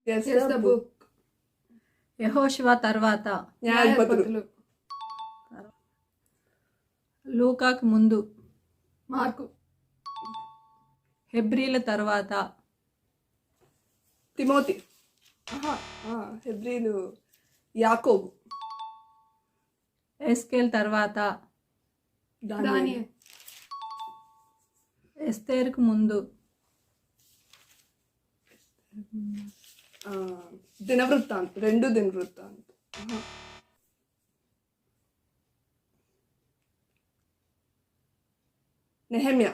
Guess Guess the the book. book. యెహోషువ తర్వాత న్యాయాధిపతులు. లూకాకు ముందు మార్కు. హెబ్రీల తర్వాత తిమోతి. హెబ్రీలు యాకోబు. ఎస్కేల్ తర్వాత దానియేలు. ఎస్తేరుకు ముందు దినవృత్తాంత్. 2 దినవృత్తాంత్. నెహెమ్యా.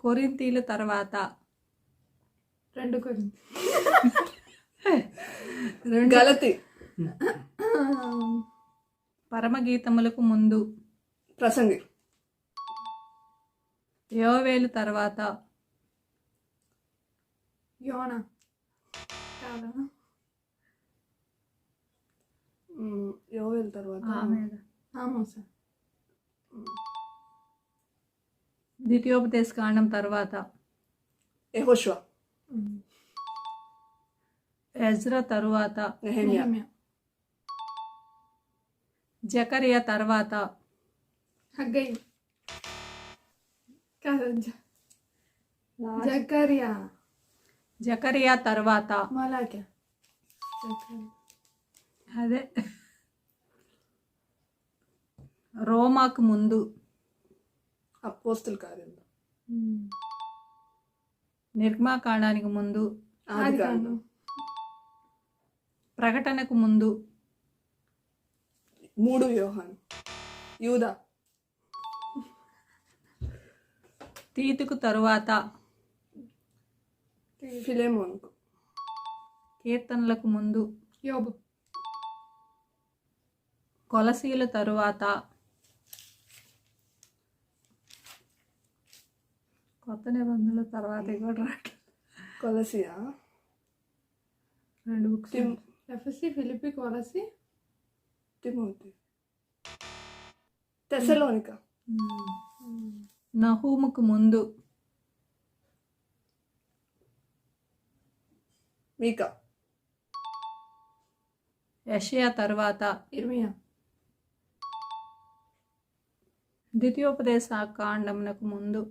కొరింథీల తర్వాత 2 కొరింథీ. గలతి. పరమగీతములకు ముందు ప్రసంగి. యోవేలు తర్వాత యోనా. కాదా? యోవేల్ తర్వాత ఆమోస. ద్వితీయోపదేశ కాండం తర్వాత యెహోషువ. ఎజ్రా తరువాత నెహెమ్యా. నెహెమ్యా. జకరియా తర్వాత హగ్గై. కాదా? జకరియా. జకరియా తర్వాత మలాక్యా. అదే రోమాకు ముందు అపోస్తుల కార్యాలు. నిర్మాకాండానికి ముందు ఆదికాండం. ప్రకటనకు ముందు 3 యోహాను. యూదా. తీతుకు తరువాత ఫిలెమోనుకు. కీర్తనలకు ముందు యోబు. కొలసీల తరువాత కొత్త నిబంధనల తర్వాత కూడా కొలసియా. 2 బుక్స్ ఎఫ్ఎస్సి, ఫిలిప్పి, కొలసి, తిమోతి. తెస్సలోనిక. నహూముకు ముందు మీకా. యెషయా తర్వాత ఇర్మియా. ద్వితీయోపదేశ కాండమునకు ముందు